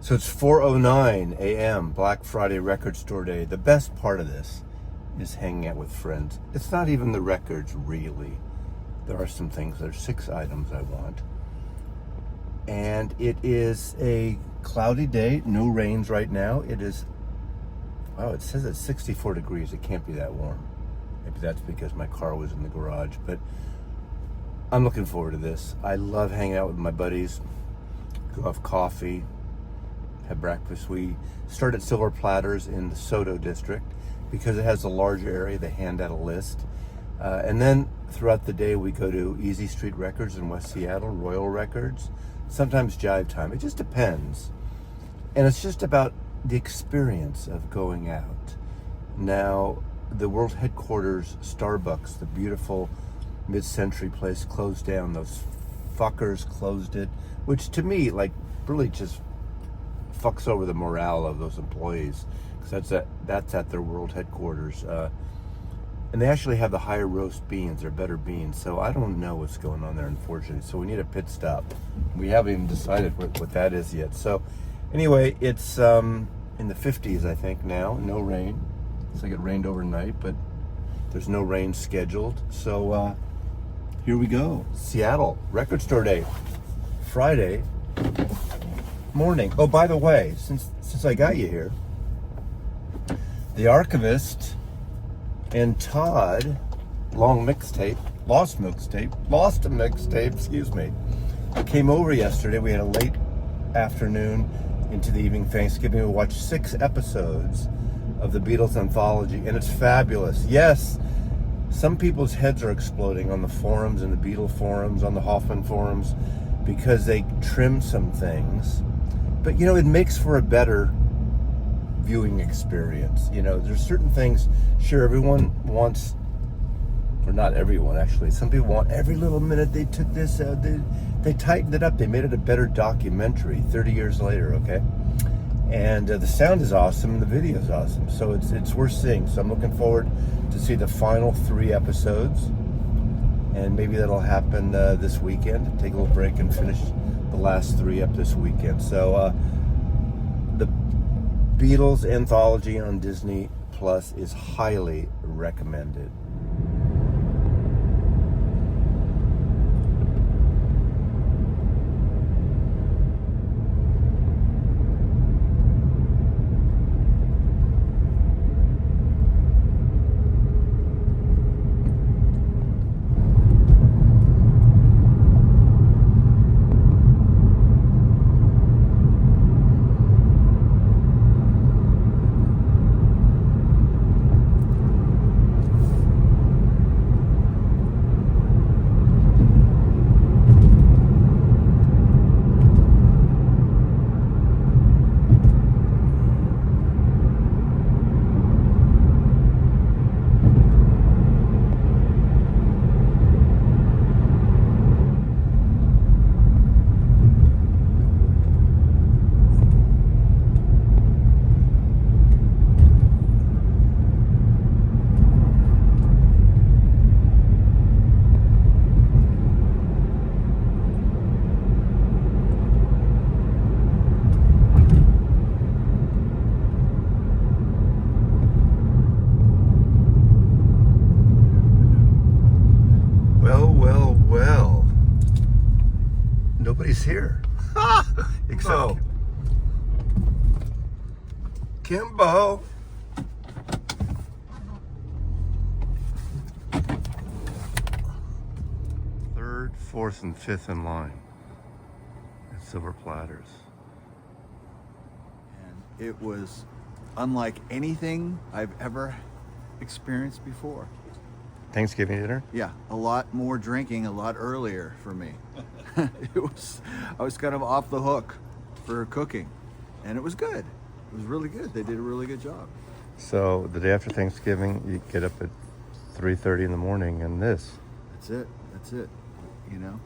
So it's 4:09 a.m., Black Friday Record Store Day. The best part of this is hanging out with friends. It's not even the records, really. There are some things. There's 6 items I want. And it is a cloudy day. No rains right now. It is, wow, it says it's 64 degrees. It can't be that warm. Maybe that's because my car was in the garage. But I'm looking forward to this. I love hanging out with my buddies. Go have coffee. Have breakfast. We start at Silver Platters in the Soto district because it has a larger area. They hand out a list. And then throughout the day, we go to Easy Street Records in West Seattle, Royal Records, sometimes Jive Time. It just depends. And it's just about the experience of going out. Now, the world headquarters, Starbucks, the beautiful mid-century place, closed down. Those fuckers closed it, which to me, like, really just fucks over the morale of those employees, because that's at their world headquarters, and they actually have the higher roast beans. They're better beans. So I don't know what's going on there, unfortunately. So we need a pit stop. We haven't even decided what that is yet. So anyway, it's in the 50s, I think, now. No rain. It's like it rained overnight, but there's no rain scheduled. So here we go. Seattle Record Store Day, Friday morning. Oh, by the way, since I got you here, the Archivist and Todd lost a mixtape, excuse me, came over yesterday. We had a late afternoon into the evening Thanksgiving. We watched 6 episodes of the Beatles anthology, and it's fabulous. Yes, some people's heads are exploding on the forums and the Beatle forums, on the Hoffman forums, because they trimmed some things. But, you know, it makes for a better viewing experience. You know, there's certain things, sure, everyone wants, or not everyone, actually. Some people want every little minute. They took this, they tightened it up. They made it a better documentary 30 years later, okay? And the sound is awesome, and the video is awesome. So it's worth seeing. So I'm looking forward to see the final 3 episodes. And maybe that'll happen this weekend. Take a little break and finish the last 3 up this weekend. So the Beatles anthology on Disney Plus is highly recommended. Well. Nobody's here. Except Kimbo. Third, fourth, and fifth in line at Silver Platters. And it was unlike anything I've ever experienced before. Thanksgiving dinner? Yeah, a lot more drinking a lot earlier for me. I was kind of off the hook for cooking, and it was good. It was really good. They did a really good job. So the day after Thanksgiving, you get up at 3:30 in the morning, and this. That's it. You know,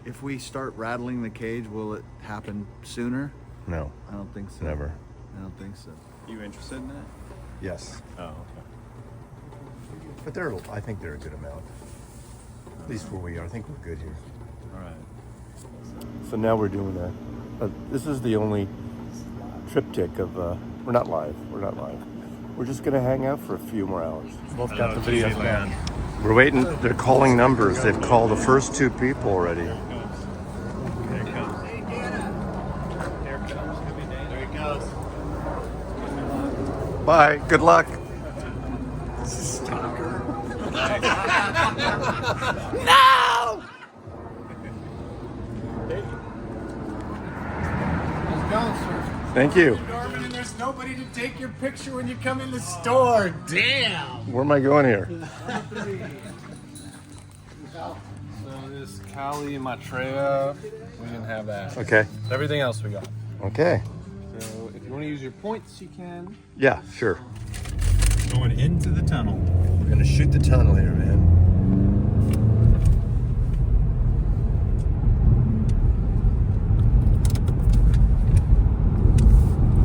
if we start rattling the cage, will it happen sooner? No. I don't think so. Never. I don't think so. You interested in that? Yes. Oh, okay. But I think they're a good amount. At least where we are. I think we're good here. All right. So now we're doing this is the only triptych of, we're not live. We're just going to hang out for a few more hours. Both got the videos down. We're waiting. They're calling numbers. They've called the first 2 people already. There it comes. There it comes. There it goes. Bye. Good luck. No! How's it going, sir? Thank you. Norman, and there's nobody to take your picture when you come in the store. Damn. Where am I going here? So this Cali Matrea, we didn't have that. Okay. Everything else we got. Okay. So if you want to use your points, you can. Yeah, sure. Going into the tunnel. We're going to shoot the tunnel here, man.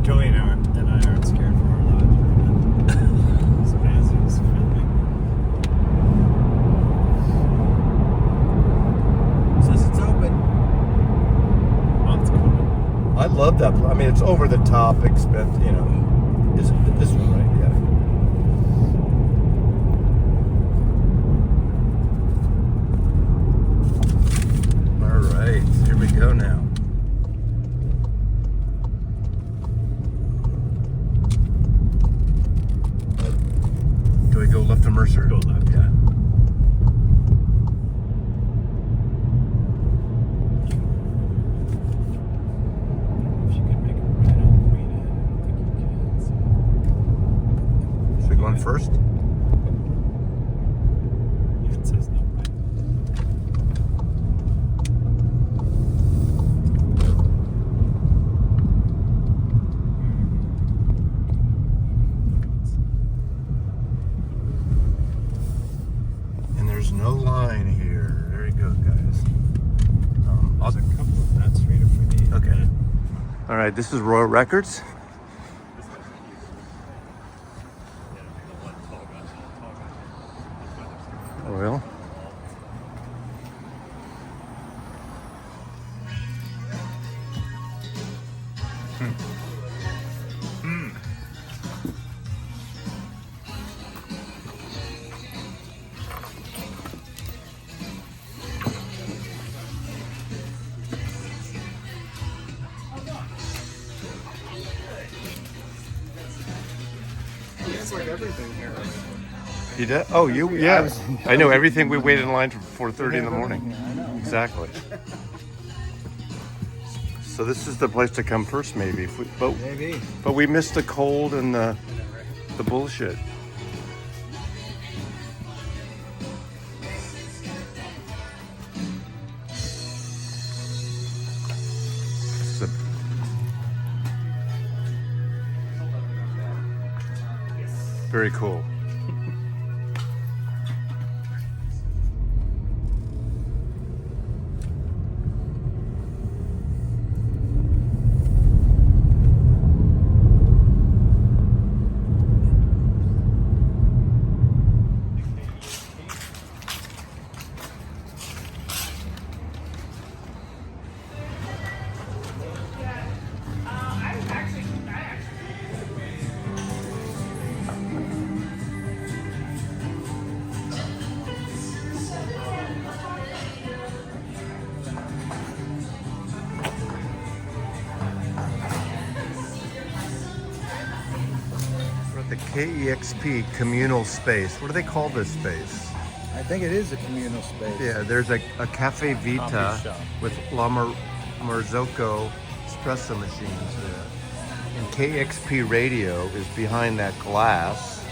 Joey and I aren't scared for our lives right now. So Nancy is filming. Says it's open. Oh, that's cool. I love that. I mean, it's over the top, expensive, you know. Is it this one, right? Yeah. All right, here we go now. Do I go left to Mercer? Go left. Yeah. If you could make a right on Queen Anne, I don't think you can. Should we go on first? Yeah, it says no. And there's no line here. There you go, guys. There's a couple of that street if we need. Okay. All right, this is Royal Records. Royal. It's like everything here. You did? Oh, you? Yeah. I know everything. We waited in line for 4:30 in the morning. Exactly. So this is the place to come first, maybe. Maybe. But we missed the cold and the bullshit. This is a- Very cool. We're at the KEXP communal space. What do they call this space? I think it is a communal space. Yeah, there's a Cafe Vita Coffee shop. with La Marzocco espresso machines there. And KXP radio is behind that glass.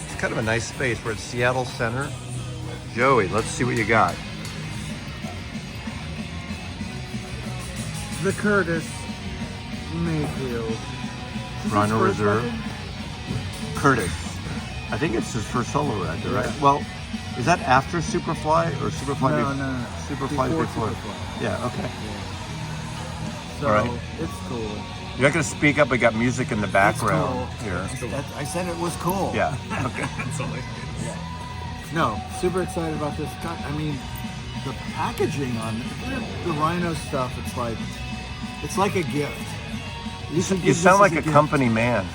It's kind of a nice space. We're at Seattle Center. Joey, let's see what you got. The Curtis Mayfield. Rhino Reserve. Curtis. I think it's his first solo record, right? Yeah. Well, is that after Superfly or Superfly No, before? no. Superfly before. Superfly. Yeah, okay. So All right. it's cool. You're not going to speak up. We got music in the background cool. here. I said it was cool. Yeah. Okay. That's all I No, super excited about this. God, I mean, the packaging on the Rhino stuff, it's like a gift. You should You give sound this like as a gift. company man.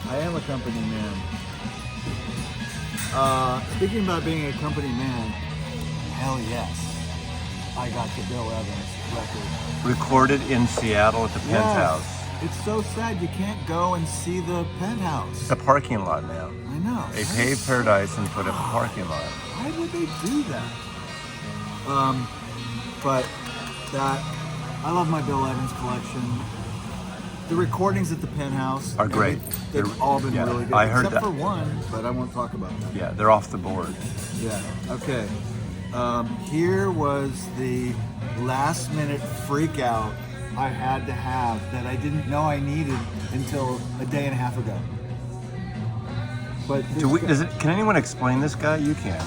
I am a company man. Speaking about being a company man, hell yes. I got the Bill Evans record. Recorded in Seattle at the Penthouse. Yes. It's so sad you can't go and see the Penthouse. It's a parking lot now. I know. They paved Paradise and put up a parking lot. Why would they do that? But that, I love my Bill Evans collection. The recordings at the Penthouse Are great. They've all been Yeah, really good. I heard except that. for one, but I won't talk about that. Yeah, they're off the board. Yeah. Okay. Here was the last minute freak out I had to have that I didn't know I needed until a day and a half ago. But Can anyone explain this guy? You can.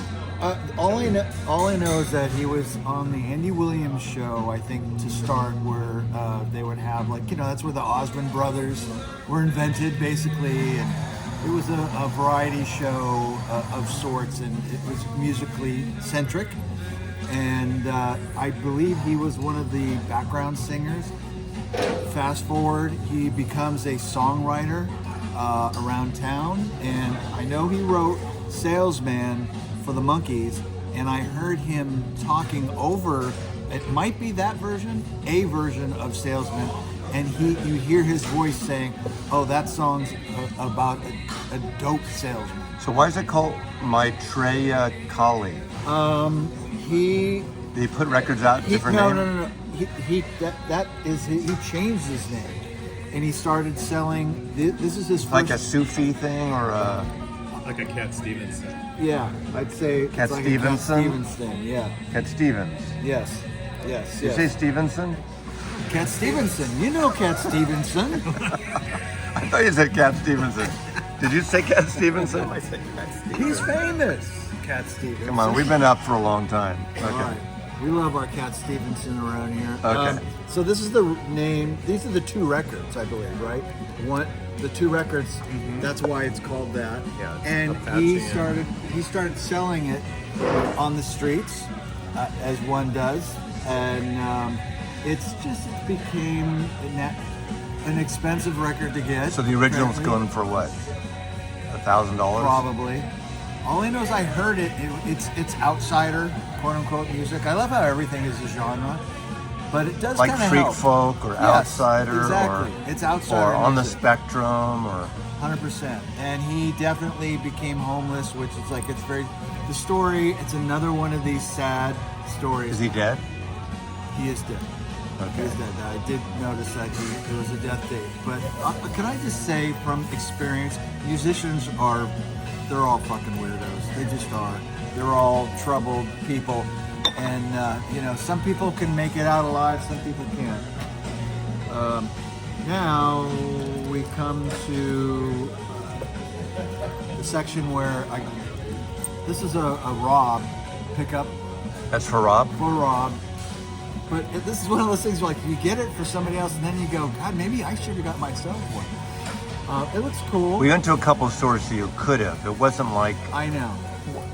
all I know is that he was on the Andy Williams show, I think, to start, where they would have, like, that's where the Osmond brothers were invented, basically, and it was a variety show of sorts, and it was musically centric. And I believe he was one of the background singers. Fast forward, he becomes a songwriter around town, and I know he wrote Salesman for the Monkees, and I heard him talking over, it might be that version, a version of Salesman, and you hear his voice saying, oh, that song's about a dope salesman. So why is it called Maitreya Kali? He put records out different names? No. He changed his name, and he started selling. This is his first. Like a Sufi thing or a... Like a Cat Stevenson. Yeah, I'd say Cat it's like Stevenson? a Cat Stevens thing. Yeah. Cat Stevens. Yes. You say Stevenson? Cat Stevenson. You know Cat Stevenson. I thought you said Cat Stevenson. Did you say Cat Stevenson? I said Cat Stevenson. He's famous. Cat Stevenson. Come on, we've been up for a long time. Okay. All right. We love our Cat Stevenson around here. Okay. So this is the name. These are the two records, I believe, right? The two records. That's why it's called that. Yeah, it's And Apache he started selling it on the streets, as one does, and it became an expensive record to get. So the original's apparently. going for what? $1,000? Probably. All I know is I heard it. It's outsider, quote unquote, music. I love how everything is a genre, but it does Like kind of freak help. folk or Yes, outsider exactly. It's outsider or on the music. spectrum or 100%. And he definitely became homeless, which is like, it's very, the story, it's another one of these sad stories. is he dead? He is dead. He Okay. is dead. I did notice that there was a death date. But can I just say from experience, musicians they're all fucking weirdos. They just are. They're all troubled people. And, some people can make it out alive, some people can't. Now we come to the section where this is a Rob pickup That's for Rob? for Rob. But this is one of those things where, like, you get it for somebody else, and then you go, God, maybe I should have got myself one. It looks cool. We went to a couple of stores, so you could have. It wasn't like I know.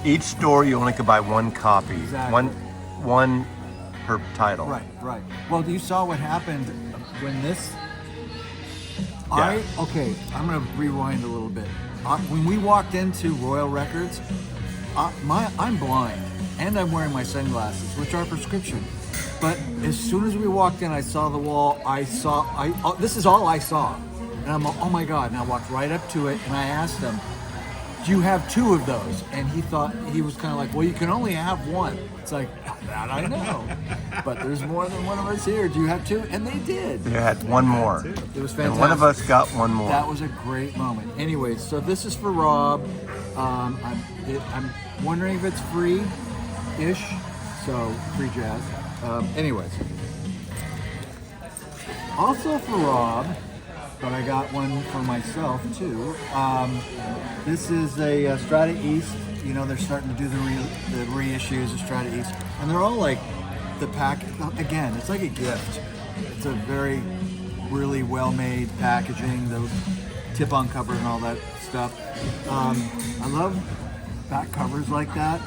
each store you only could buy one copy, Exactly. one per title. Right. Well, you saw what happened when this. Yeah. I'm gonna rewind a little bit. When we walked into Royal Records, I'm blind and I'm wearing my sunglasses, which are prescription. But as soon as we walked in, I saw the wall. This is all I saw, and I'm like, oh my God! And I walked right up to it, and I asked him, "Do you have two of those?" And he was kind of like, "Well, you can only have one." It's like, that I know, but there's more than one of us here. Do you have two? And they did. They had one more. It was fantastic. And one of us got one more. That was a great moment. Anyways, so this is for Rob. I'm wondering if it's free-ish, so free jazz. Anyways, also for Rob, but I got one for myself too. This is a Strata East. They're starting to do the reissues of Strata East, and they're all like the pack. Again, it's like a gift. It's a very, really well-made packaging. The tip-on cover and all that stuff. I love back covers like that.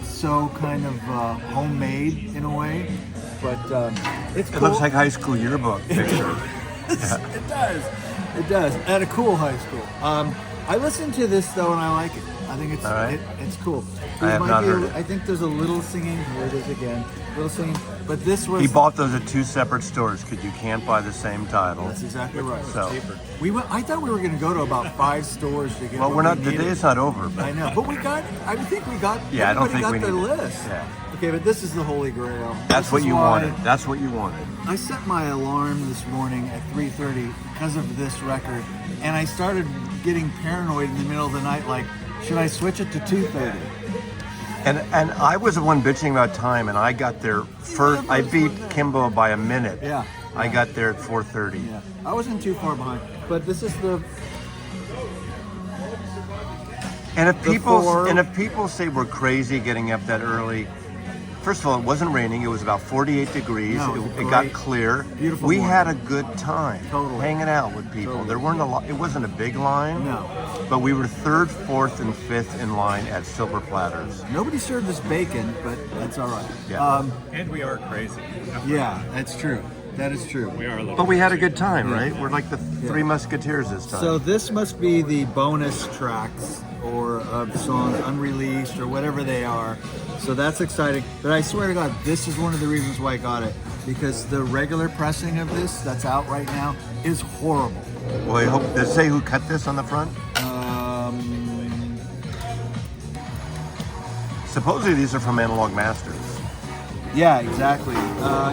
So kind of homemade in a way, but it's cool. It looks like high school yearbook picture. It does. It does. At a cool high school. I listened to this though, and I like it. I think it's All right. it's cool. I have not heard it. I think there's a little singing. Here it is again. Little singing. But this was. He bought those at 2 separate stores because you can't buy the same title. That's exactly right. So, We went. I thought we were going to go to about 5 stores to get. well, what we're not. we The needed. day's not over, but I know, but we got. I think we got. Yeah, I don't think everybody we got their need it. list. Yeah. Okay, but this is the Holy Grail. that's This what is you why wanted. That's what you wanted. I set my alarm this morning at 3:30 because of this record, and I started getting paranoid in the middle of the night. Like, should I switch it to 2:30? And I was the one bitching about time, and I got there first. I beat Kimbo by a minute. Yeah. I got there at 4:30. Yeah, I wasn't too far behind, but this is the. And if four- people say we're crazy getting up that early, first of all, it wasn't raining. It was about 48 degrees. No, it was it got great. clear. Beautiful We morning. had a good time Totally. hanging out with people. Totally. There weren't a lot. It wasn't a big line. No. But we were 3rd, 4th, and 5th in line at Silver Platters. Nobody served us bacon, but that's all right. Yeah. And we are crazy. Yeah, that's true. That is true. We are a little. But we had a crazy. good time, right? We're like the Three Musketeers this time. So this must be the bonus tracks or of songs unreleased or whatever they are. So that's exciting. But I swear to God, this is one of the reasons why I got it. Because the regular pressing of this that's out right now is horrible. well, I hope. Does it say who cut this on the front? Supposedly these are from Analog Masters. Yeah, exactly.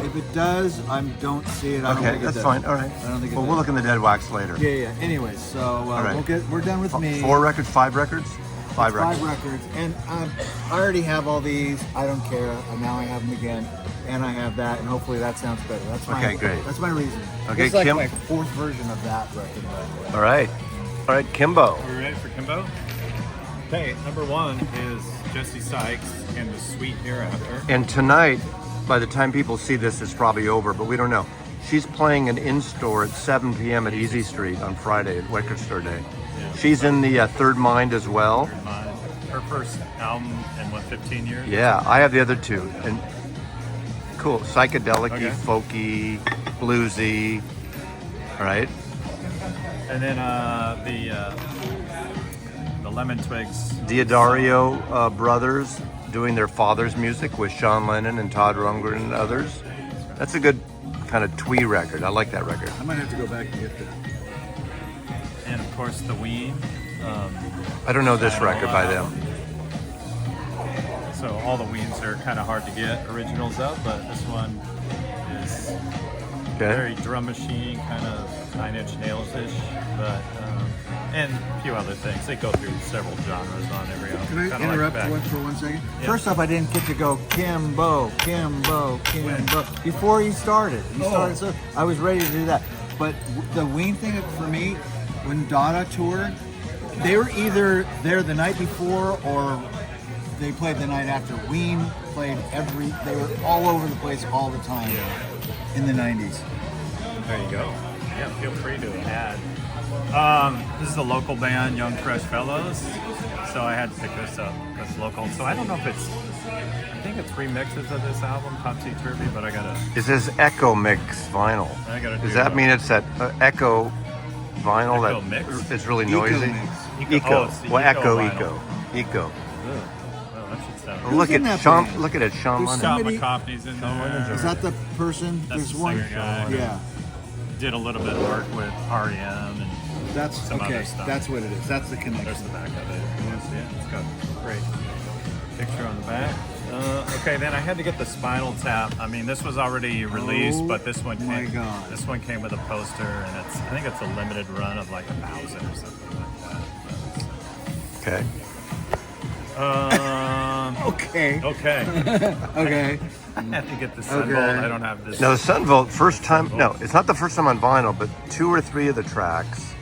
If it does, I don't see it. I don't Okay, think it that's does. fine. All right. I don't think it Well, does. we'll look in the dead wax later. Yeah, yeah. Anyways, so right. we're done with me. 4 records, 5 records? 5 records. 5 records, and I already have all these. I don't care. And now I have them again, and I have that, and hopefully that sounds better. That's my Okay, great. That's my reason. Okay, it's like Kim? my 4th version of that record. By the way. All right. All right, Kimbo. Are we ready for Kimbo? Okay, number 1 is Jesse Sykes and the Sweet Hereafter. And tonight, by the time people see this, it's probably over, but we don't know. She's playing an in-store at 7 p.m. at Easy Street on Friday at Record Store Day. Yeah. She's in the Third Mind as well. Her first album in what, 15 years? Yeah, I have the other 2. And cool, psychedelic-y, Okay. folky, bluesy. All right. And then the Lemon Twigs. Diodario brothers doing their father's music with Sean Lennon and Todd Rundgren and others. That's a good kind of twee record. I like that record. I might have to go back and get that. And of course the Ween. I don't know this record by them. So all the Weens are kind of hard to get originals of, but this one is Okay. very drum machine, kind of 9 Inch Nails-ish, but and a few other things. They go through several genres on every album. Can I Kinda like interrupt back- for 1 second? Yeah. First off, I didn't get to go Kimbo, Kimbo, Kimbo before he started. He started, so I was ready to do that. But the Ween thing for me, when Dada toured, they were either there the night before or they played the night after. Ween played they were all over the place all the time in the 90s. There you go. Yeah, feel free to add. This is a local band, Young Fresh Fellows. So I had to pick this up because it's local. So I don't know if I think it's remixes of this album, Topsy Turvy, but I gotta. It says Echo Mix vinyl. I gotta Does do that a- mean it's that Echo vinyl Echo that mix? it's really Eco noisy? mix. Eco- oh, it's the Well, Eco Echo, vinyl. Eco. Well, that should sound. Oh, look in at that Sean. band? Look at it, Sean There's Lennon. Scott somebody- McCaughey's in Lennon's there. Is that the person? That's There's the one. singer guy. Yeah, Did a little bit of work with REM, and that's Some okay. other stuff. That's what it is. That's the there's connection. the back of it. Yeah, it's got a great picture on the back. Okay, then I had to get the Spinal Tap. I mean, this was already released, Oh but this one my came. God. This one came with a poster, and I think it's a limited run of like 1,000 or something like Okay. that. Okay. Okay. Okay. I had to get the Sunvolt. Okay. I don't have this. No, the Sunvolt, first time. No, it's not the first time on vinyl, but 2 or 3 of the tracks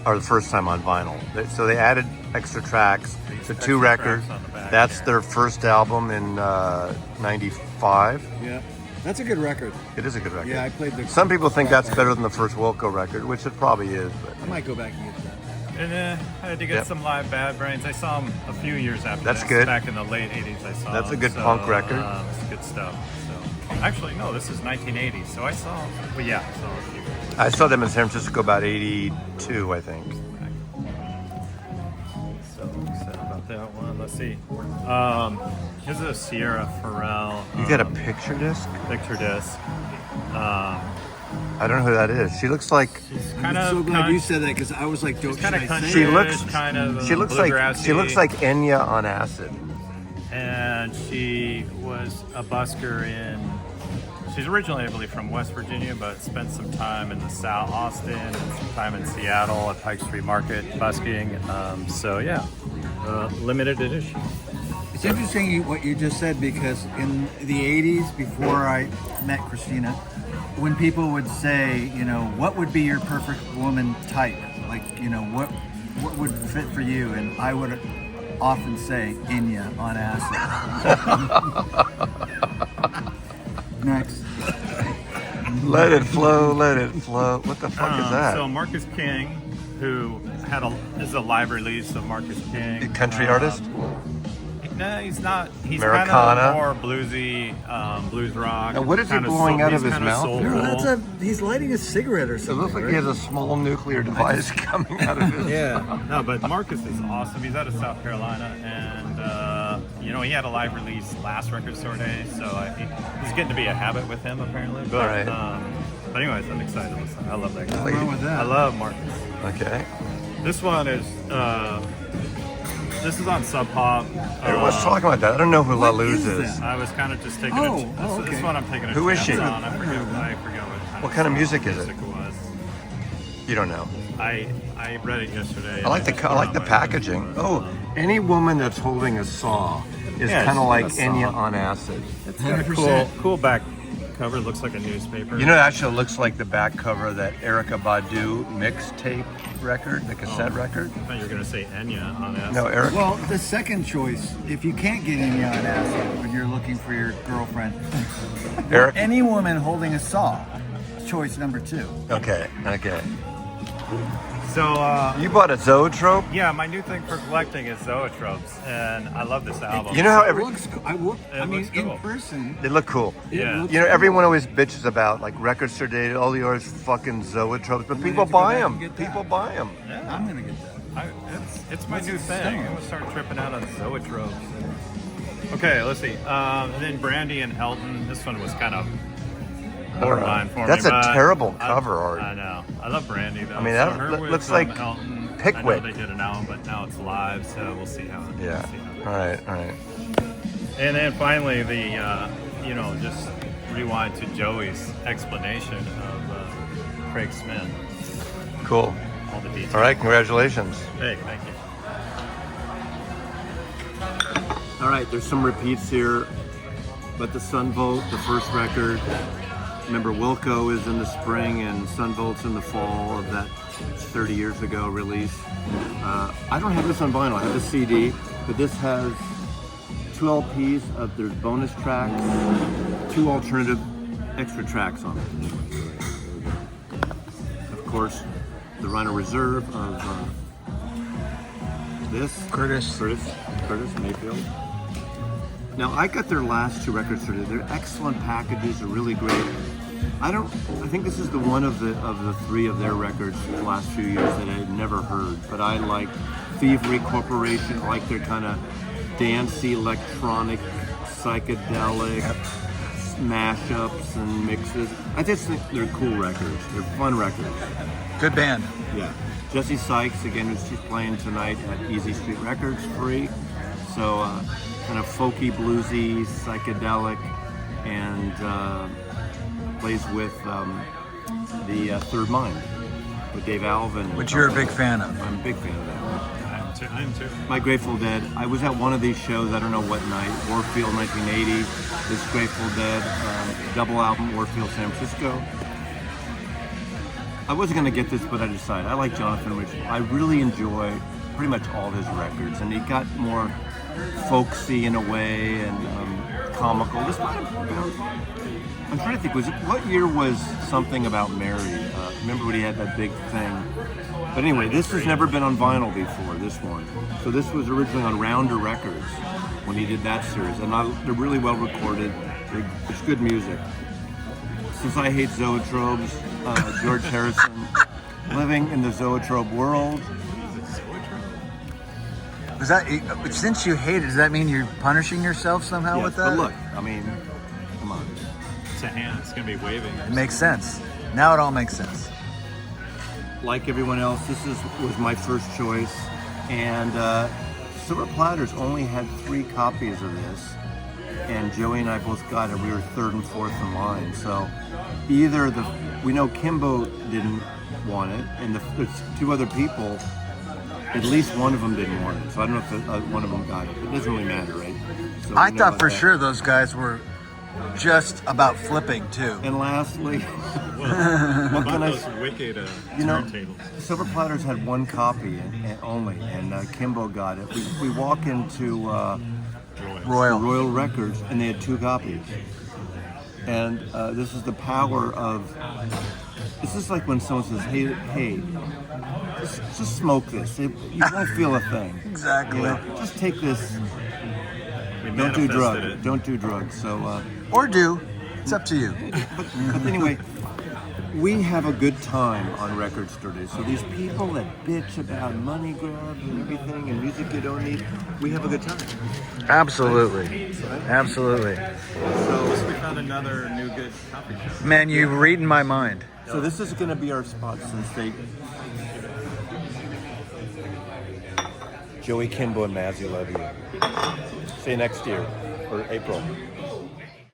are the first time on vinyl. So they added extra tracks These to 2 extra records. tracks on the back That's here. their first album in '95. Yeah, that's a good record. It is a good record. Yeah, I played the. Some people think that's better than the first Wilco record, which it probably is. But I might go back and get that. And I had to get Yep. some live Bad Brains. I saw them a few years after That's this. good. Back in the late 80s, I saw That's a them. good So, punk record. It's good stuff. So, actually, no, this is 1980. So I saw, well, yeah, I saw a few. I saw them in San Francisco about 82, I think. So excited about that one. Let's see. Here's a Sierra Farrell. You got a picture disc? Picture disc. I don't know who that is. She looks like Kind I'm of so glad you said that because I was like, don't kind of should I country. say She it? looks- kind of she looks bluegrassy. like Enya on acid. And she was a busker in. She's originally, I believe, from West Virginia, but spent some time in the South, Austin, and some time in Seattle at Pike Street Market busking. So yeah, limited edition. It's interesting what you just said because in the 80s, before I met Christina, when people would say, you know, what would be your perfect woman type? Like, you know, what would fit for you? And I would often say Enya on acid. Next. Let it flow, let it flow. What the fuck is that? So Marcus King, who is a live release of Marcus King. A country artist? No, he's not. He's Americana? kind of more bluesy, blues rock. Now, what is he Kinda blowing out he's of his kinda mouth soulful. there? He's lighting a cigarette or It something. looks like he has a small nuclear device coming out of his. Yeah. No, but Marcus is awesome. He's out of South Carolina, and you know, he had a live release last Record Store Day, so he's getting to be a habit with him apparently. But Right. but anyways, I'm excited to listen. I love that guy. What's wrong with that? I love Marcus. Okay. This one is this is on Sub Pop. Everyone's talking about that. I don't know who La What Luz is is. that? I was kind of just taking Oh, this okay. one I'm taking a Who is chance she? on. I forget What kind of music is it? music was. You don't know. I read it yesterday. I like and the just I like put the it on my packaging. list. Oh, any woman that's holding a saw is Yeah, kind of it's like a saw. Enya on acid. It's got a cool back cover. Looks like a newspaper. You know, it actually looks like the back cover of that Erykah Badu mixtape record, the cassette record. I thought you were gonna say Enya on that. No, Eric. Well, the second choice, if you can't get Enya on acid when you're looking for your girlfriend, Eric. any woman holding a saw, choice number 2. Okay. So You bought a zoetrope. yeah, my new thing for collecting is zoetropes, and I love this album. You know how It every looks, It I mean, looks cool. in person, they look cool. it Yeah. looks You know, cool. everyone always bitches about like Record Store Day, all the others fucking zoetropes, but I'm people gonna have to go buy back them. and get that. People buy them. Yeah. I'm gonna get that. It's my What's new it thing. sell? I'm gonna start tripping out on zoetropes. Okay, let's see. And then Brandy and Elton. This one was kind of borderline for That's me. a but terrible cover art. I know. I love Brandy though. I mean, So that her with, looks like Elton. Pickwick. I know they did an album, but now it's live, so we'll see how. Yeah. We'll see how All right. And then finally, the just rewind to Joey's explanation of Craig Smith. Cool. All the details. All right. Congratulations. Hey, thank you. All right. There's some repeats here, but the Sunvolt, the first record. Remember, Wilco is in the spring and Sunvolt's in the fall of that 30 years ago release. I don't have this on vinyl. I have the CD, but this has 2 LPs of there's bonus tracks, 2 alternative extra tracks on it. Of course, the Rhino Reserve of this Curtis Mayfield. Now I got their last 2 records today. They're excellent packages. They're really great. I think this is the one of the 3 of their records the last few years that I had never heard. But I like Thievery Corporation. I like their kind of dancey, electronic, psychedelic mashups and mixes. I just think they're cool records. They're fun records. Good band. Yeah. Jesse Sykes, again, who's she's playing tonight at Easy Street Records, free. So kind of folky, bluesy, psychedelic, and plays with the Third Mind with Dave Alvin. Which you're a big fan of. I'm a big fan of that. I am too. My Grateful Dead. I was at one of these shows, I don't know what night, Warfield 1980, this Grateful Dead double album, Warfield San Francisco. I wasn't going to get this, but I decided. I like Jonathan Rich. I really enjoy pretty much all his records, and he got more folksy in a way and comical. This might have been, I'm trying to think, what year was Something About Mary? Remember when he had that big thing? But anyway, this has never been on vinyl before, this one. So this was originally on Rounder Records when he did that series. And they're really well recorded. It's good music. since I hate zoetrobes, George Harrison, living in the zoetrope world. Was that since you hate it? Does that mean you're punishing yourself somehow Yes, with that? but look, I mean, come on. It's a hand. It's gonna be waving. It makes sense. Now it all makes sense. Like everyone else, was my first choice, and Silver Platters only had 3 copies of this, and Joey and I both got it. We were 3rd and 4th in line, so either we know Kimbo didn't want it, and there's 2 other people. At least one of them didn't want it, so I don't know if one of them got it. It doesn't really matter, right? So I we know thought about for that. sure those guys were just about flipping too. And lastly, Well, what bought can those I? wicked You know, turntables. Silver Platters had 1 copy and only, and Kimbo got it. We walk into Royal. Records, and they had 2 copies. And this is the power of. This is like when someone says, "Hey, just smoke this. You won't feel a thing." Exactly. You know, just take this. We Don't do manifested drugs. it. Don't do drugs. So, Or do. It's up to you. but anyway, we have a good time on Record Store Day. So these people that bitch about money grabs and everything and music you don't need, we have a good time. Absolutely. Absolutely. So we found another new good coffee shop. Man, you reading my mind. So this is going to be our spot since they. Joey, Kimbo, and Mazzy love you. See you next year or April.